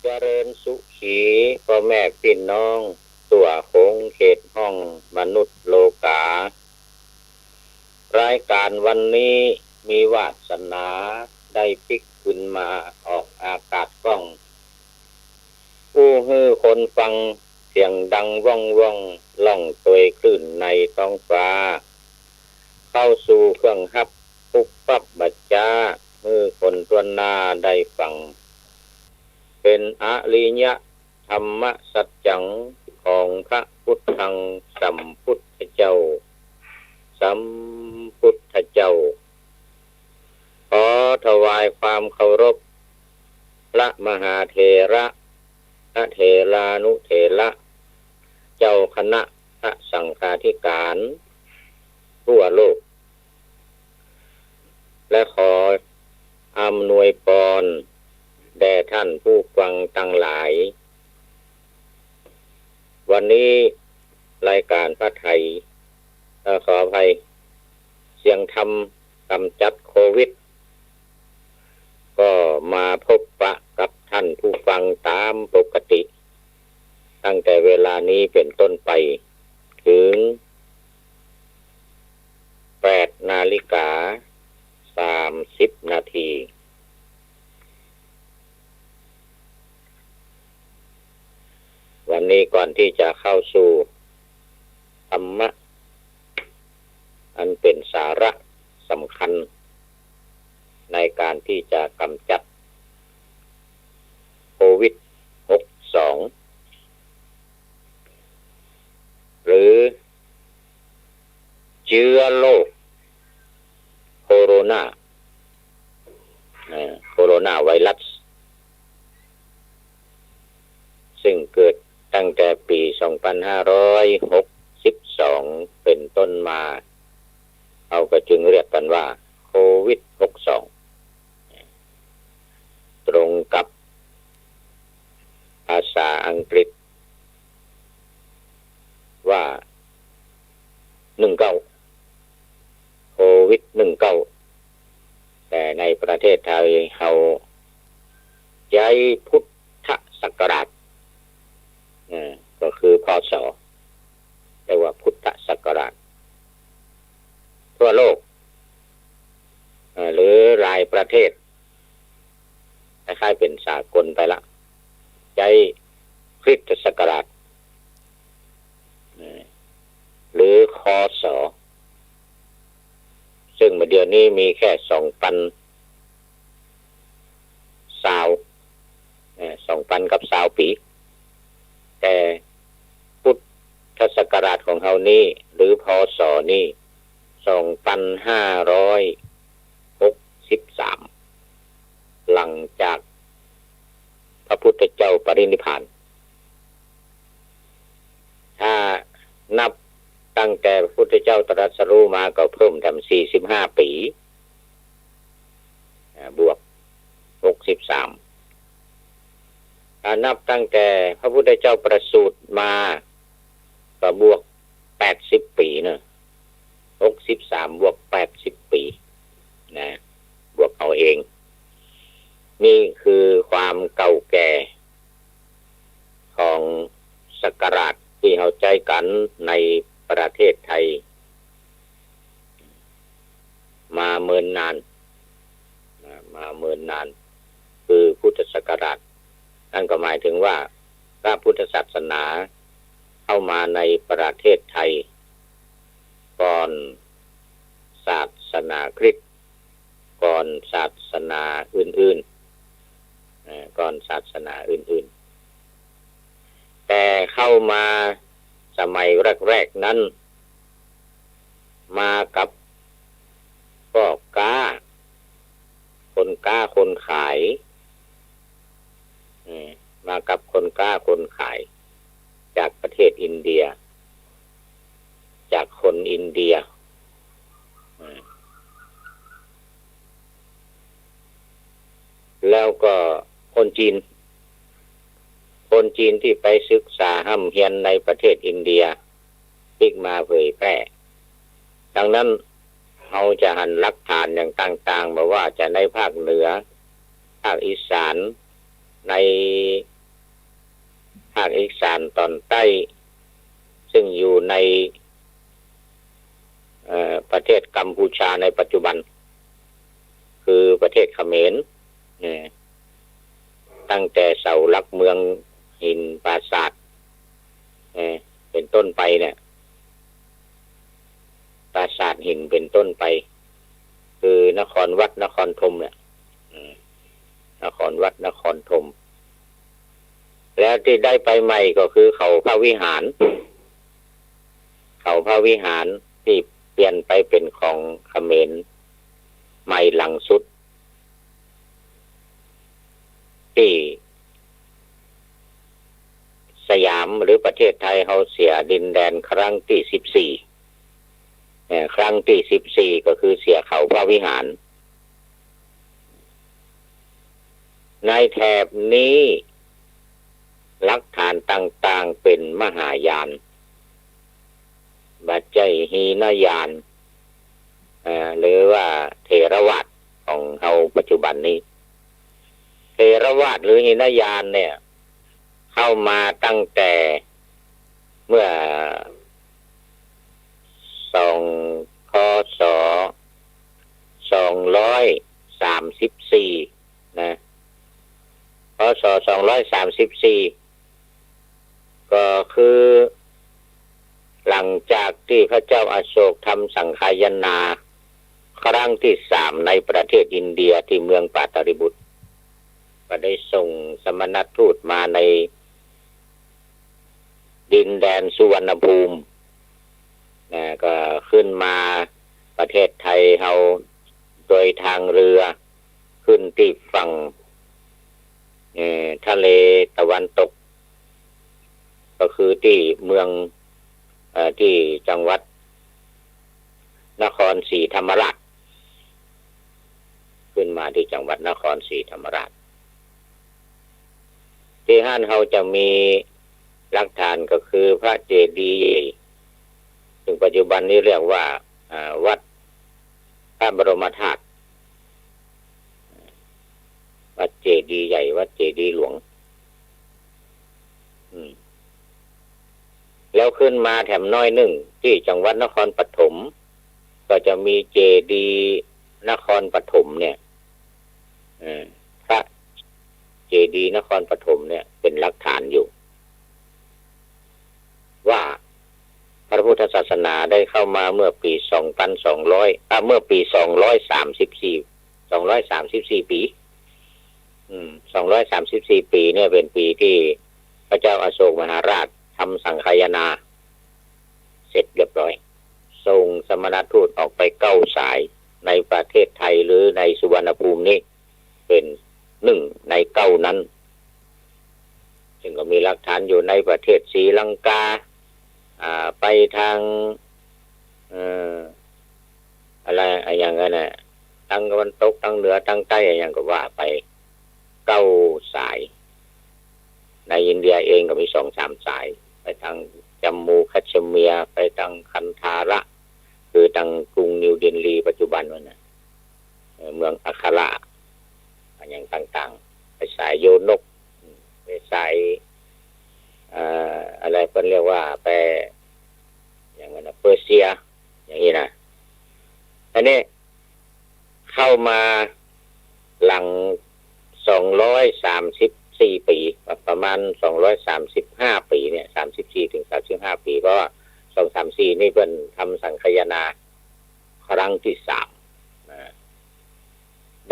เจริญสุขีพ่อแม่พี่น้องตัวคงเขตห้องมนุษย์โลการายการวันนี้มีวาสนาได้พลิกขึ้นมาออกอากาศกล้องผู้ฮือคนฟังเสียงดังว่องว่องล่องตวยคลื่นในท้องฟ้าเข้าสู่เครื่องฮับปุ๊บปั๊บบัจจามือคนตัวหน้าได้ฟังเป็นอริยธรรมสัจจังของพระพุทธังสัมพุทธเจ้าสัมพุทธเจ้าขอถวายความเคารพพระมหาเถระพระเถรานุเถระเจ้าคณะพระสังฆาธิการทั่วโลกและขออำนวยพรแด่ท่านผู้ฟังทั้งหลายวันนี้รายการพระไทยขออภัยเสียงธรรมกำจัดโควิดก็มาพบปะกับท่านผู้ฟังตามปกติตั้งแต่เวลานี้เป็นต้นไปถึง8:30 นาทีวันนี้ก่อนที่จะเข้าสู่ธรรมะอันเป็นสาระสำคัญในการที่จะกำจัดโควิด-62 หรือเชื้อโรคโคโรนาไวรัสซึ่งเกิดตั้งแต่ปี 2562 เป็นต้นมาเขาก็จึงเรียกกันว่าโควิด-62 ตรงกับภาษาอังกฤษว่า19โควิด-19 แต่ในประเทศไทยเขาใช้พุทธศักราชก็คือพ.ศ. เรียกว่าพุทธศักราชทั่วโลกหรือหลายประเทศคล้ายๆเป็นสากลไปละใช้คริสตศักราชหรือค.ศ. ซึ่งเดี๋ยวนี้มีแค่2,020 ปีแต่พุทธศักราชของเฮานี่หรือพ.ศ. นี่2563หลังจากพระพุทธเจ้าปรินิพพานถ้านับตั้งแต่พระพุทธเจ้าตรัสรู้มาก็เพิ่มทำ45 ปีบวก63ถ้านับตั้งแต่พระพุทธเจ้าประสูติมาก็บวก80 ปีนะ63บวก80 ปีนะบวกเอาเองนี่คือความเก่าแก่ของศักราชที่เราใจกันในประเทศไทยมาเมินนานคือพุทธศักราชนั่นก็หมายถึงว่าพระพุทธศาสนาเข้ามาในประเทศไทยก่อนศาสนาคริสต์ก่อนศาสนาอื่นๆแต่เข้ามาสมัยแรกๆนั้นมากับก็คนขายมากับคนขายจากประเทศอินเดียจากคนอินเดียแล้วก็คนจีนที่ไปศึกษาห้ำเฮียนในประเทศอินเดียพลิกมาเผยแพร่ดังนั้นเราจะหันหลักฐานอย่างต่างๆบอกว่าจะในภาคเหนือภาคอีสาน ในภาคอีสานตอนใต้ซึ่งอยู่ในประเทศกัมพูชาในปัจจุบันคือประเทศเขมรตั้งแต่เสาหลักเมืองหินปราสาทเป็นต้นไปเนี่ยปราสาทหินเป็นต้นไปคือนครวัดนครธมเนี่ยนครวัดนครธมแล้วที่ได้ไปใหม่ก็คือเขาพระวิหารที่เปลี่ยนไปเป็นของเขมรใหม่หลังสุดที่สยามหรือประเทศไทยเขาเสียดินแดนครั้งที่14ครั้งที่14ก็คือเสียเขาพระวิหารในแถบนี้หลักฐานต่างๆเป็นมหายานบัจจัยหีนยานหรือว่าเถรวาทของเราปัจจุบันนี้เถรวาทหรือหีนยานเนี่ยเข้ามาตั้งแต่เมื่อ2 คศ234นะพศ234ก็คือหลังจากที่พระเจ้าอโศกทำสังฆายนาครั้งที่3ในประเทศอินเดียที่เมืองปาตาริบุตรก็ได้ส่งสมณทูตมาในดินแดนสุวรรณภูมิก็ขึ้นมาประเทศไทยเราโดยทางเรือขึ้นที่ฝั่งทะเลตะวันตกก็คือที่เมืองที่จังหวัดนครศรีธรรมราชขึ้นมาที่จังหวัดนครศรีธรรมราชที่ห้านเขาจะมีหลักฐานก็คือพระเจดีย์ซึ่งปัจจุบันนี้เรียกว่าวัดพระบรมธาตุวัดเจดีย์ใหญ่วัดเจดีย์หลวงแล้วขึ้นมาแถมน้อยหนึ่งที่จังหวัดนครปฐมก็จะมีเจดีย์นครปฐมเนี่ยพระเจดีย์นครปฐมเนี่ยเป็นหลักฐานอยู่ว่าพระพุทธศาสนาได้เข้ามาเมื่อปี2,200เมื่อปี234ปี234ปีเนี่ยเป็นปีที่พระเจ้าอโศกมหาราชทำสังฆายนาเสร็จเรียบร้อยส่งสมณทูตออกไป9 สายในประเทศไทยหรือในสุวรรณภูมินี้เป็น1 ใน 9นั้นซึ่งก็มีหลักฐานอยู่ในประเทศศรีลังกาไปทางอะไรอย่างนั้นน่ะทางตะวันตกทางเหนือทางใต้อย่างก็ว่าไป9 สายในอินเดียเองก็มี2-3 สายไปทางจัมมูคัชเมียร์ไปทางคันธาระคือทางกรุงนิวเดลีปัจจุบันนั่นน่ะเมืองอัคราอย่างต่างๆไปสายโยนกไปสายอะไรเพิ่นเรียกว่าไปอย่างนั้นเปอร์เซียอย่างนี้นะอันนี้เข้ามาหลัง234 ปีประมาณ235 ปีเนี่ย34-35 ปีเพราะว่า234นี่เพิ่นทำสังฆายนาครั้งที่3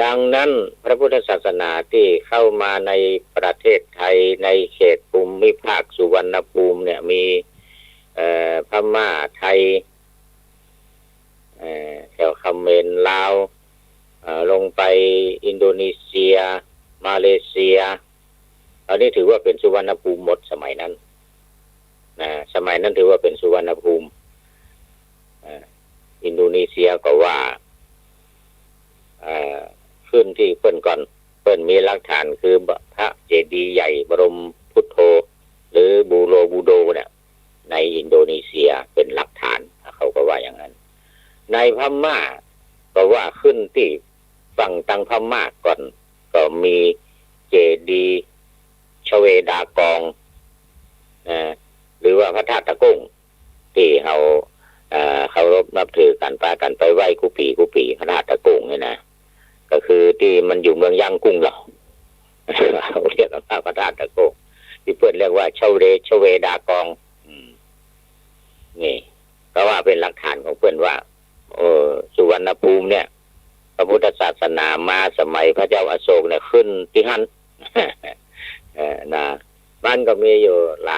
ดังนั้นพระพุทธศาสนาที่เข้ามาในประเทศไทยในเขตภูมิภาคสุวรรณภูมิเนี่ยมีพม่าไทยแถวเขมรลาวลงไปอินโดนีเซียมาเลเซียอันนี้ถือว่าเป็นสุวรรณภูมิหมดสมัยนั้นสมัยนั้นถือว่าเป็นสุวรรณภูมิอินโดนีเซียก็ว่าขึ้นที่เพิ่นก่อนเพิ่นมีหลักฐานคือพระเจดีย์ใหญ่บรมพุทโธหรือบูโรบูโดเนี่ยในอินโดนีเซียเป็นหลักฐานเขาก็ว่าอย่างนั้นในพม่าก็ว่าขึ้นที่ฝั่งทางพม่าก่อนก็มีเจดีย์ ชเวดากองหรือว่าพระธาตุตะกุ้งที่เขาเคารพนับถือกันกันไปไหว้กุปีพระธาตุตะกุ้งนี่นะก็คือที่มันอยู่เมืองย่างกุ้งเราเขาเรียกว่าพระธาตุตะกุ้งที่เพื่อนเรียกว่าชเวดากองนี่ก็ว่าเป็นหลักฐานของเพื่อนว่าสุวรรณภูมิเนี่ยพระพุทธศาสนามาสมัยพระเจ้าอโศกเนี่ยขึ้นที่หันนะบ้านก็มีอยู่ห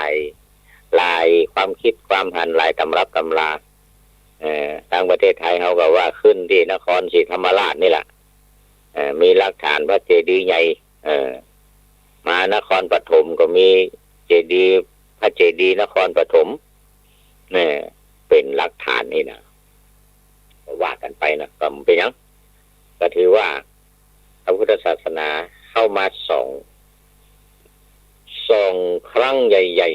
ลายความคิดความหันหลายตำรับตำราทางประเทศไทยเขาก็ว่าขึ้นที่นครศรีธรรมราชนี่แหละมีหลักฐานพระเจดีย์ใหญ่มานครปฐมก็มีเจดีย์พระเจดีย์นครปฐมเนี่ยเป็นหลักฐานนี่นะว่ากันไปนะก็เป็นยังก็ถือว่าพระพุทธศาสนาเข้ามาสองครั้งใหญ่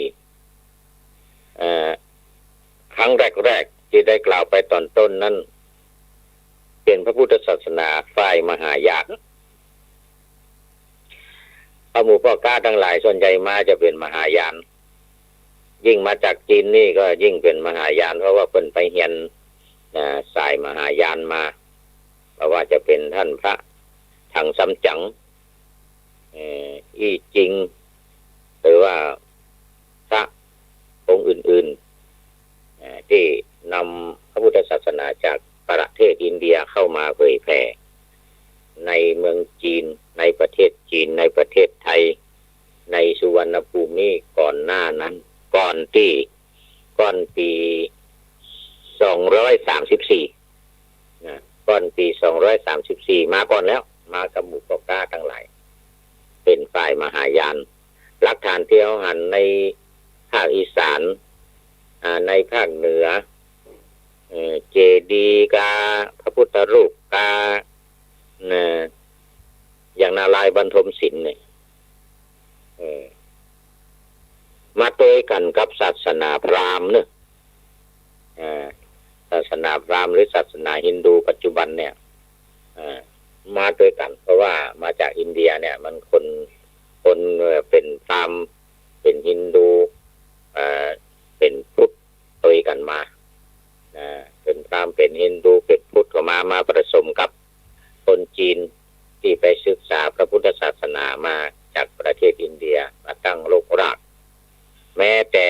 ๆครั้งแรกที่ได้กล่าวไปตอนต้นนั้นเป็นพระพุทธศาสนาฝ่ายมหายานพระหมู่พ่อกล้าทั้งหลายส่วนใหญ่มาจะเป็นมหายานยิ่งมาจากจีนนี่ก็ยิ่งเป็นมหายานเพราะว่าเพิ่นไปเรียนสายมหายานมาเพราะว่าจะเป็นท่านพระถังซัมจั๋งอี้จิงหรือว่าพระองค์อื่นๆที่นำพระพุทธศาสนาจากประเทศอินเดียเข้ามาเผยแผ่ในเมืองจีนในประเทศจีนในประเทศไทยในสุวรรณภูมิก่อนหน้านั้นก่อนปี234ก่อนปี234มาก่อนแล้วมากับหมู่พ่อกล้าทั้งหลายเป็นฝ่ายมหายานหลักฐานที่เขาหันในภาคอีสานในภาคเหนือเจดีย์กาพระพุทธรูปกาอย่างนารายณ์บรรทมศิลป์เนี่ยมาเตยกันกับศาสนาพราหมณ์เนี่ยศาสนาพราหมณ์หรือศาสนาฮินดูปัจจุบันเนี่ยมาเตยกันเพราะว่ามาจากอินเดียเนี่ยมันคนเป็นพราหมณ์เป็นฮินดูเป็นพุทธเตยกันมาเป็นพราหมณ์เป็นฮินดูเป็นพุทธก็มาผสมกับคนจีนที่ไปศึกษาพระพุทธศาสนามาจากประเทศอินเดียมาตั้งรกรากแม้แต่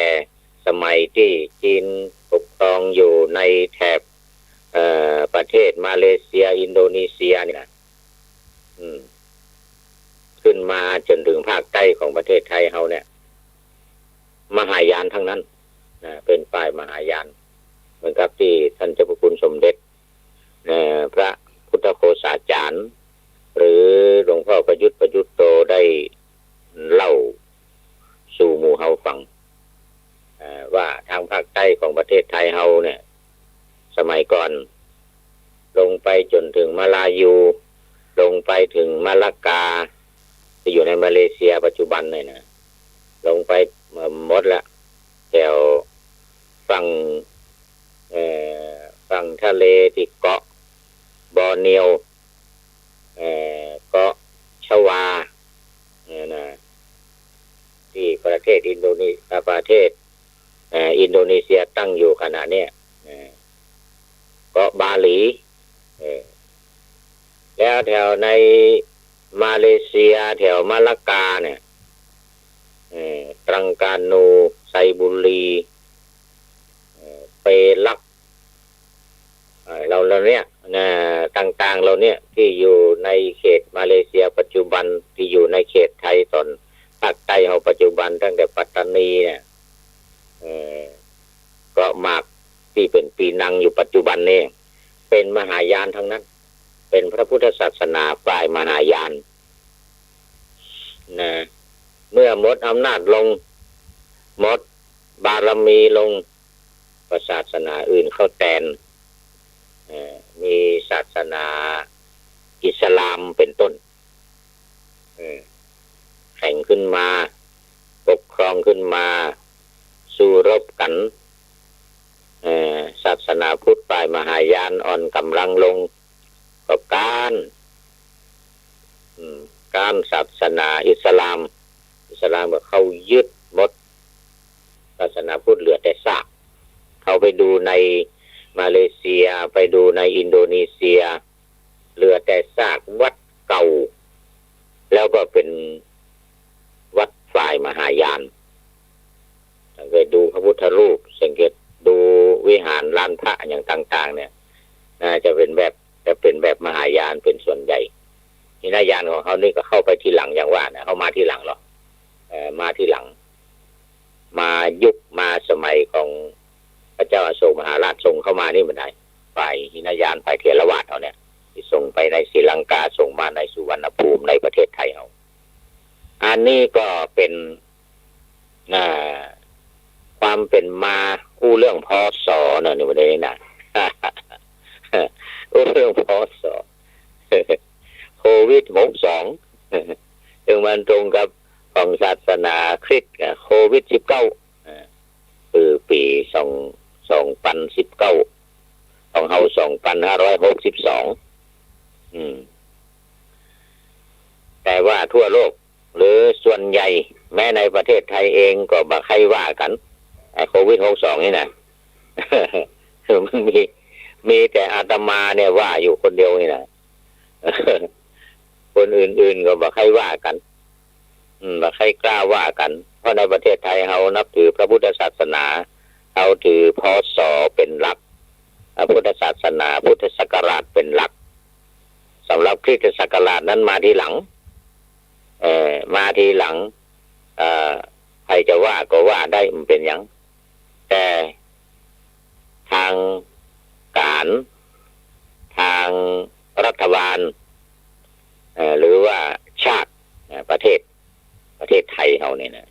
สมัยที่จีนปกครองอยู่ในแถบประเทศมาเลเซียอินโดนีเซียนี่นะขึ้นมาจนถึงภาคใต้ของประเทศไทยเฮาเนี่ยมหายานทั้งนั้นเป็นฝ่ายมหายานเหมือนกับที่ท่านเจ้าพระคุณสมเด็จพระพุทธโฆษาจารย์หรือหลวงพ่อประยุทธ์โตได้เล่าสู่หมู่เฮาฟังว่าทางภาคใต้ของประเทศไทยเฮาเนี่ยสมัยก่อนลงไปจนถึงมาลายูลงไปถึงมาลากาที่อยู่ในมาเลเซียปัจจุบันเนี่ยนะลงไปหมดละแถวฝั่งทะเลที่เกาะบอร์เนียวเกาะชวานะที่ประเทศอินโดนีเซียตั้งอยู่ขณะนี้เกาะบาหลีแล้วแถวในมาเลเซียแถวมาลากาเนี่ยตรังกานูไซบุรีเปลักเราเนี่ยต่างๆเราเนี่ยที่อยู่ในเขตมาเลเซียปัจจุบันที่อยู่ในเขตไทยตอนภาคใต้เราปัจจุบันตั้งแต่ปัตตานีเนี่ยก็มากที่เป็นปีนังอยู่ปัจจุบันนี่เป็นมหายานทั้งนั้นเป็นพระพุทธศาสนาฝ่ายมหายานนะเมื่อหมดอำนาจลงหมดบารมีลงศาสนาอื่นเข้าแทนมีศาสนาอิสลามเป็นต้นแข่งขึ้นมาปกครองขึ้นมาสู้รบกันศาสนาพุทธฝ่ายมหายานอ่อนกำลังลงกับการศาสนาอิสลาม อิสลามก็เขายึดหมดศาสนาพุทธเหลือแต่ซากเขาไปดูในมาเลเซียไปดูในอินโดนีเซียเหลือแต่ซากวัดเก่าแล้วก็เป็นวัดฝ่ายมหายานไปดูพระพุทธรูปสังเกตดูวิหารลานพระอย่างต่างๆเนี่ยจะเป็นแบบมหายานเป็นส่วนใหญ่ที่นายานของเขานี่ก็เข้าไปทีหลังอย่างว่านะเขามาทีหลังหรอกมาทีหลังมายุคมาสมัยของพระเจ้าอโศกมหาราชส่งเข้ามานี่มันได้ฝ่ายหินยานฝ่ายเทรวาสเขาเนี่ยที่ส่งไปในศรีลังกาส่งมาในสุวรรณภูมิในประเทศไทยเขาอันนี้ก็เป็นความเป็นมาเรื่องพศเนอะนี่วันนี้นะเรื่องพศโควิด-62ถึงมันตรงกับของศาสนาคริสต์โควิด-19ปี2019ของเฮา2562แต่ว่าทั่วโลกหรือส่วนใหญ่แม้ในประเทศไทยเองก็บ่ใครว่ากันโควิด-62นี่นะมันมีแต่อาตมาเนี่ยว่าอยู่คนเดียวนี่นะคนอื่นๆก็บ่ใครว่ากันบ่ใครกล้าว่ากันเพราะในประเทศไทยเรานับถือพระพุทธศาสนาเราถือพศเป็นหลักพุทธศาสนาพุทธศักราชเป็นหลักสำหรับคริสตศักราชนั้นมาทีหลังมาทีหลังใครจะว่าก็ว่าได้มันเป็นอย่างแต่ทางการทางรัฐบาลหรือว่าชาติประเทศไทยเขาเนี่ยนะ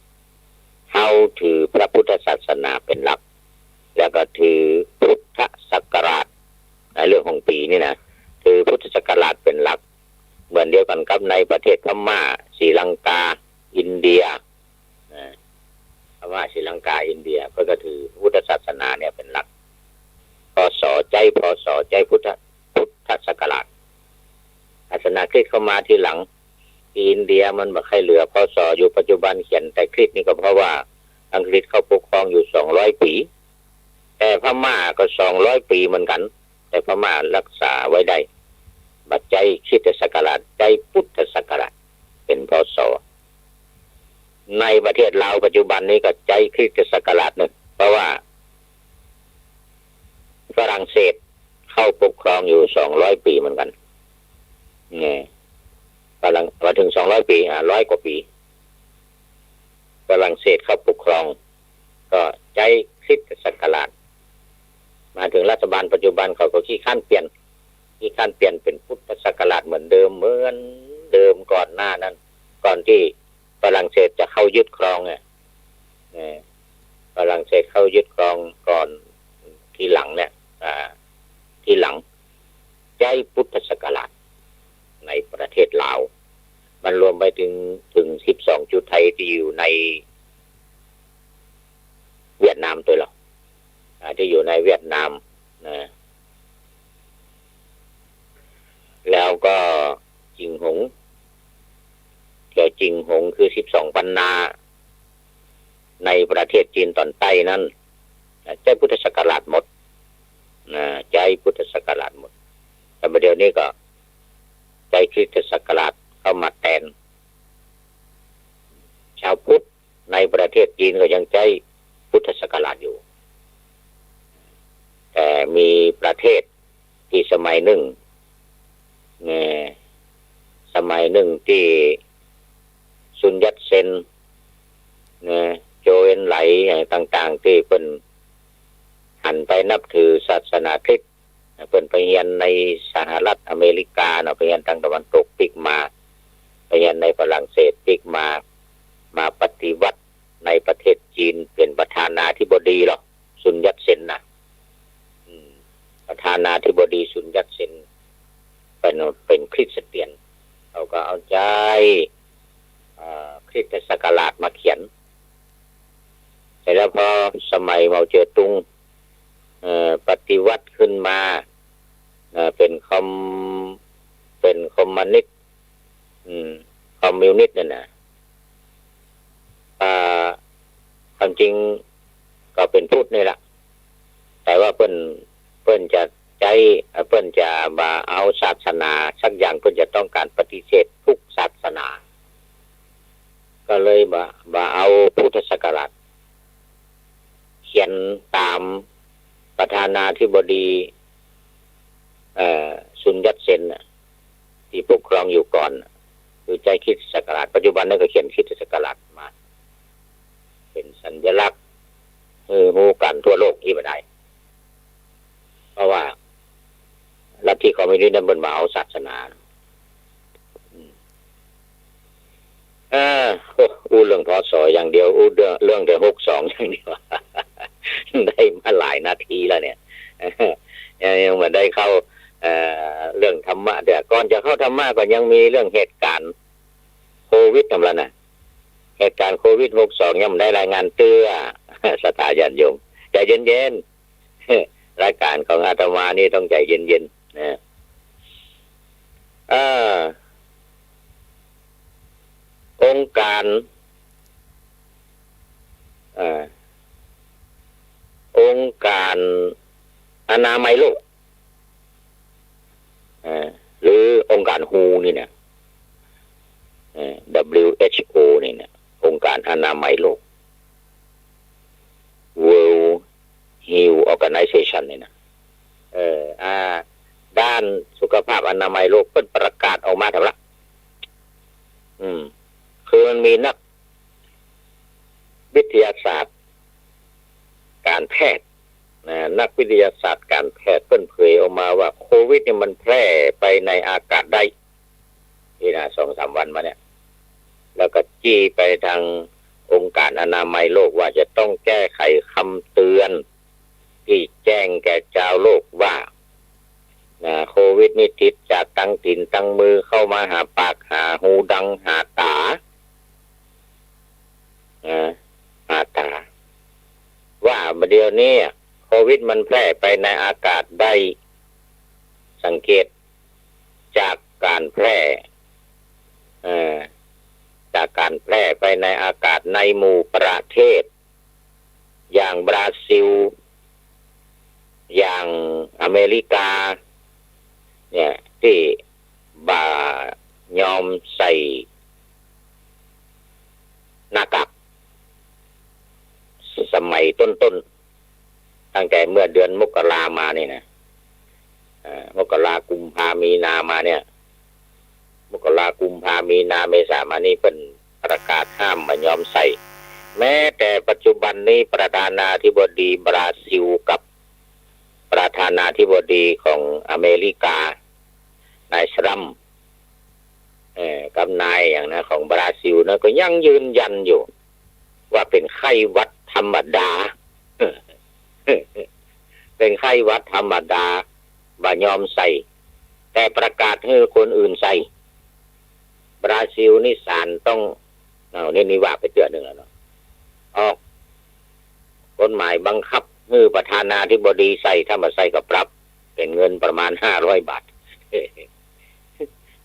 เขาถือพระพุทธศาสนาเป็นหลักแล้วก็ถือพุทธศักราชในเรื่องของปีนี่นะถือพุทธศักราชเป็นหลักเหมือนเดียวกันกับในประเทศพม่าศรีลังกาอินเดียพม่าศรีลังกาอินเดียก็ถือพุทธศาสนาเนี่ยเป็นหลักพศใจพุทธศักราชศาสนาคริสต์เข้ามาทีหลังอินเดียมันบ่ค่อยเหลือพศอยู่ปัจจุบันเขียนแต่คริสต์นี่ก็เพราะว่าอังกฤษเขาปกครองอยู่200 ปีแต่พม่าก็200 ปีเหมือนกันแต่พม่ารักษาไว้ได้บัดใจคริสตศักราชใจพุทธศักราชเป็นพศในประเทศลาวปัจจุบันนี้ก็ใจคริสตศักราชนึงเพราะว่าฝรั่งเศสเข้าปกครองอยู่200 ปีเหมือนกันเนี่ยฝรั่งมาถึง200 ปี100 กว่าปีฝรั่งเศสเข้าปกครองก็ใจคริสตศักราชมาถึงรัฐบาลปัจจุบันเขาก็ขี้ข้านเปลี่ยนเป็นพุทธศักราชเหมือนเดิมก่อนหน้านั้นก่อนที่ฝรั่งเศสจะเข้ายึดครองฝรั่งเศสเข้ายึดครองก่อนทีหลังเนี่ยทีหลังใจพุทธศักราชในประเทศลาวมันรวมไปถึง12 จุดไทยที่อยู่ในเวียดนามตัวหรอกที่อยู่ในเวียดนามนะแล้วก็จิงหงคือ12 ปันนาในประเทศจีนตอนใต้นั้นใจพุทธศักราชหมดใจพุทธศักราชหมดแต่ประเดี๋ยวนี้ก็ใจคริสตศักราชเข้ามาแทนชาวพุทธในประเทศจีนก็ยังใจพุทธศักราชอยู่แต่มีประเทศที่สมัยหนึ่งที่ซุนยัตเซนโจเอ็นไหลต่างๆที่เป็นหันไปนับถือศาสนาคริสต์เป็นไปเรียนในสหรัฐอเมริกาไปเรียนทางตะวันตกปิกมาไปเรียนในฝรั่งเศสปิกมาปฏิวัติในประเทศจีนเป็นประธานาธิบดีหรอกซุนยัตเซนนะประธานาธิบดีซุนยัตเซนเป็นคริสเตียนเขาก็เอาใจคริสตศักราชมาเขียนแต่แล้วพอสมัยเมาเจ๋อตุงปฏิวัติขึ้นมาเป็นคอมมิวนิสต์นั่นนะ ความจริงก็เป็นพุทธนี่แหละแต่ว่าเพิ่นจะใจเพิ่นจะมาเอาศาสนาสักอย่างเพิ่นจะต้องการปฏิเสธทุกศาสนาก็เลยมาเอาพุทธศักราชเขียนตามประธานาธิบดีซุนยัตเซนที่ปกครองอยู่ก่อนคือใจคริสต์ศักราชปัจจุบันนั้นก็เขียนคริสต์ศักราชมาเป็นสัญลักษณ์ฮู้กันทั่วโลกที่บ่ได้เพราะว่าลัทธิคอมมิวนิสต์นั้นเพิ่นมาเอาศาสนาอู้เรื่องพศอย่างเดียวอู้เรื่องแต่62อย่างเดียวได้มาหลายนาทีแล้วเนี่ยยังไม่ได้เข้าเรื่องธรรมะเดี๋ยวก่อนจะเข้าธรรมะก็ยังมีเรื่องเหตุการณ์โควิดทำแล้วนะเหตุการณ์โควิด62ยังไม่ได้รายงานเตื้อศรัทธาญาติโยมใจเย็นๆรายการของอาตมานี่ต้องใจเย็นๆนะองค์การอนามัยโลกหรือองค์การฮูนี่นะWHO นี่นะองค์การอนามัยโลก World Health Organization นี่นะด้านสุขภาพอนามัยโลกเพิ่นประกาศออกมาแล้วคือมันมีนักวิทยาศาสตร์การแพทย์นักวิทยาศาสตร์การแพทย์เปิดเผยออกมาว่าโควิดเนี่ยมันแพร่ไปในอากาศได้นี่นะ 2-3 วันมาเนี่ยแล้วก็จี้ไปทางองค์การอนามัยโลกว่าจะต้องแก้ไขคำเตือนที่แจ้งแก่ชาวโลกว่าโควิดนี่ติดจากตั้งถิ่นตั้งมือเข้ามาหาปากหาหูดังหาตาว่าเดี๋ยวนี้โควิดมันแพร่ไปในอากาศได้สังเกตจากการแพร่ไปในอากาศในหมู่ประเทศอย่างบราซิลอย่างอเมริกาเนี่ยที่ยอมใส่หน้ากากสมัยต้นตั้งแต่เมื่อเดือนมกรามานี่นะมกรากุมภามีนามาเนี่ยมกรากุมภามีนาเมษามานี่เป็นประกาศห้ามมายอมใส่แม้แต่ปัจจุบันนี้ประธานาธิบดีบราซิลกับประธานาธิบดีของอเมริกานายทรัมป์กับนายอย่างนะของบราซิลนะก็ยังยืนยันอยู่ว่าเป็นไข้หวัดธรรมดาเป็นไข้หวัดธรรมดาบ่ยอมใส่แต่ประกาศให้คนอื่นใส่บราซิลนี่ศาลต้องนี่ว่าไปเตือนหนึ่งแล้วเนาะออกกฎหมายบังคับให้ประธานาธิบดีใส่ถ้ามาใส่ก็ปรับเป็นเงินประมาณ500 บาท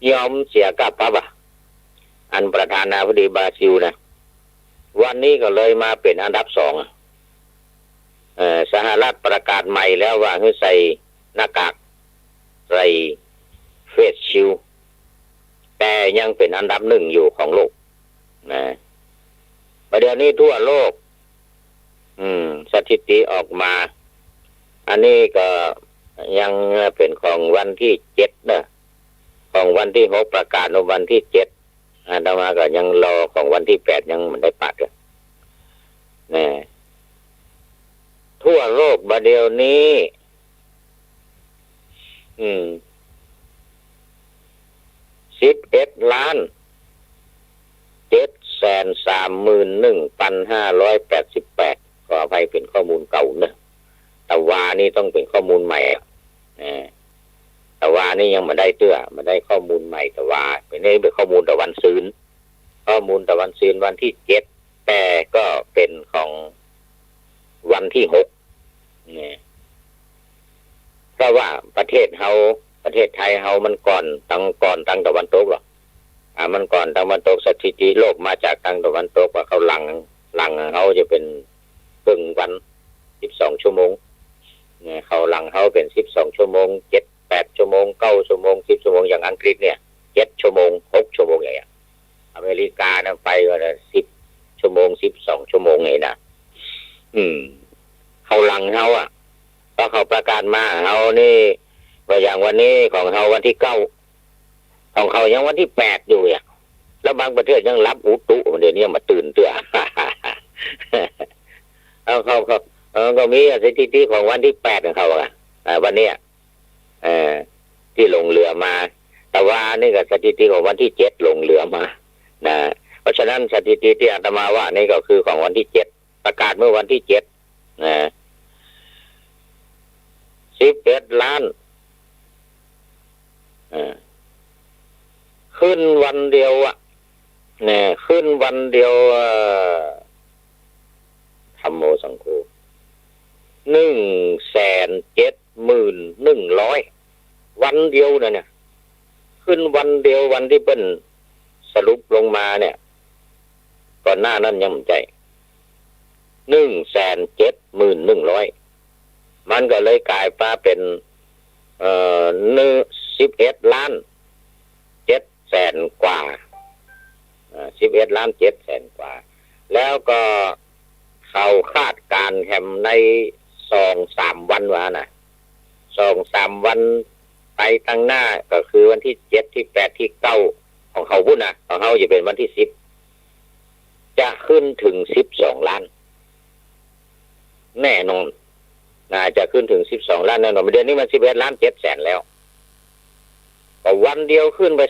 ยอมเสียกับปรับอันประธานาธิบดีบราซิลนะวันนี้ก็เลยมาเป็นอันดับ 2สหรัฐประกาศใหม่แล้วว่าให้ใส่หน้ากากใส่เฟสชิลด์แต่ยังเป็นอันดับ 1อยู่ของโลกนะประเดี๋ยวนี้ทั่วโลกสถิติออกมาอันนี้ก็ยังเป็นของวันที่7นะของวันที่6ประกาศในวันที่7อาตมาก็ยังรอของวันที่8ยังไม่ได้ปัดเลยนะทั่วโลกประเดี๋ยวนี้11,731,588ขออภัยเป็นข้อมูลเก่านะแต่ว่านี่ต้องเป็นข้อมูลใหม่แต่ว่านี่ยังไม่ได้เตื้อมาได้ข้อมูลใหม่แต่ว่าเป็นข้อมูลตะวันซืนวันที่7แต่ก็เป็นของวันที่6เพราะว่าประเทศไทยเฮามันก่อนทางตะวันตกหรอกมันก่อนตะวันตกสถิติโลกมาจากทางตะวันตกว่าเขาห หลังเขาจะเป็นครึ่งวัน12 ชั่วโมงเนี่ยเขาหลังเขาเป็น12 ชั่วโมง7-8 ชั่วโมง9 ชั่วโมง10 ชั่วโมงอย่างอังกฤษเนี่ย7 ชั่วโมง6 ชั่วโมงอย่างเงี้ยอเมริกานะไปก็10 ชั่วโมง12 ชั่วโมงไงนะเขาหลังเขาอ่ะก็เขาประกาศมาเขานี่ว่าอย่างวันนี้ของเขาวันที่9ของเขายังวันที่8อยู่อ่ะแล้วบางประเทศยังรับอุตุเดี๋ยวนี้มาตื่นเตื้อเขาก็มีสถิติของวันที่8ของเขาอ่ะวันนี้ที่ลงเรือมาแต่ว่านี่ก็สถิติของวันที่7ลงเรือมานะเพราะฉะนั้นสถิติที่อาตมาว่านี่ก็คือของวันที่7ประกาศเมื่อวันที่7นะ11 ล้านขึ้นวันเดียวอ่ะเนี่ยขึ้นวันเดียวธัมโมสังโฆ170,100วันเดียวนะเนี่ยขึ้นวันเดียววันที่เป็นสรุปลงมาเนี่ยก่อนหน้านั้นยังไม่ใจ170,100มันก็เลยกลายมาเป็น11 ล้าน7 แสนกว่า11 ล้าน 7 แสนกว่าแล้วก็เขาคาดการแฮมใน2-3 วันว่านะ2-3 วันไปตั้งหน้าก็คือวันที่7ที่8ที่9ของเขาพุ่นนะของเขาจะเป็นวันที่10จะขึ้นถึง12 ล้านแน่นอนน่าจะขึ้นถึง12 ล้านแน่นอนเดือนนี้มัน11 ล้าน 7 แสนแล้วก็วันเดียวขึ้นไป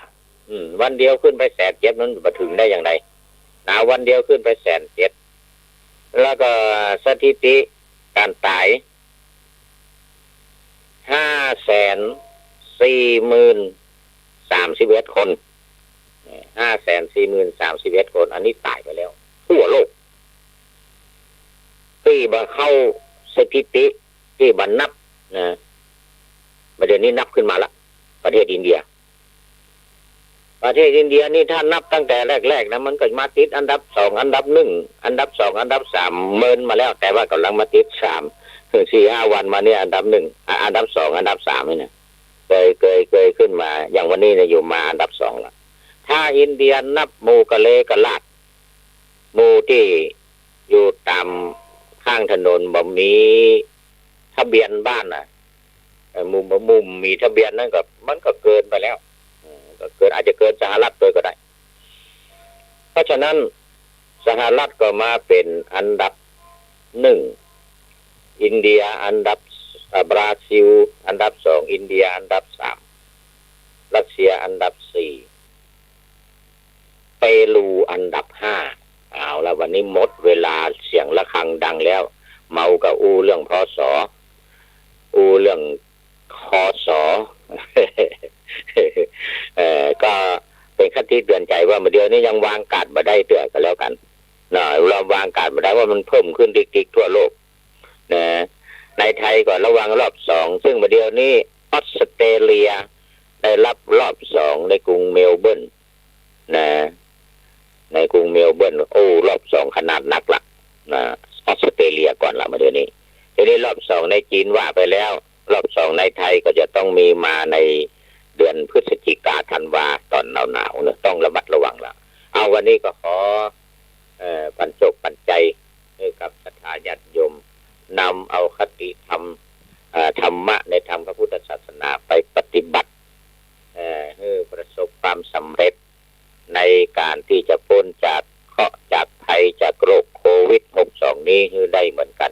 107,000วันเดียวขึ้นไป107,000นั้นมาถึงได้อย่างไรวันเดียวขึ้นไป107,000แล้วก็สถิติการตาย540,031 คน540,031 คนอันนี้ตายไปแล้วทั่วโลกที่มาเข้าสถิติที่บันนับนะประเด็นนี้นับขึ้นมาละประเทศอินเดียนี่ถ้านับตั้งแต่แรกๆนะมันก็มาติดอันดับ2อันดับ1อันดับ2อันดับ3เมินมาแล้วแต่ว่ากำลังมาติด3ถึง 4-5 วันมาเนี่ยอันดับ1อันดับ2อันดับ3นี่นะเคยขึ้นมาอย่างวันนี้เนี่ยอยู่มาอันดับ2ละถ้าอินเดียนับหมู่กะเลกะลาดหมู่ที่อยู่ตามข้างถนนบ่มีทะเบียนบ้านน่ะมุมมีทะเบียนนั่นก็มันก็เกินไปแล้วก็เกินอาจจะเกินสหรัฐโดยก็ได้เพราะฉะนั้นสหรัฐก็มาเป็นอันดับ1อินเดียอันดับบราซิลอันดับ2อินเดียอันดับ3รัสเซียอันดับ4เปรูอันดับ5เอาละวันนี้หมดเวลาเสียงระฆังดังแล้วเมากับเรื่องพศเรื่องคศก็เป็นคติเตือนใจว่าเมื่อเดือนนี้ยังวางการ์ดมาได้เตือนกันแล้วกันเราวางการ์ดมาได้ว่ามันเพิ่มขึ้นติ๊กๆทั่วโลกนะในไทยก็ระวังรอบ2ซึ่งเมื่อเดือนนี้ออสเตรเลียได้รับรอบ2ในกรุงเมลเบิร์นนะในกรุงเมลเบิร์นรอบ2ขนาดหนักละนะออสเตรเลียก่อนละเมื่อเดือนนี้ทีนี้รอบ2ในจีนว่าไปแล้วรอบ2ในไทยก็จะต้องมีมาในเดือนพฤศจิกาธันวาตอนหนาวๆเนี่ยต้องระมัดระวังละเอาวันนี้ก็ขอปันใจให้กับศรัทธาญาติโยมนำเอาคติธรรมธรรมะในธรรมพระพุทธศาสนาไปปฏิบัติให้ประสบความสำเร็จในการที่จะพ้นจากเคราะห์จากภัยจากโรคโควิด-62นี้ให้ได้เหมือนกัน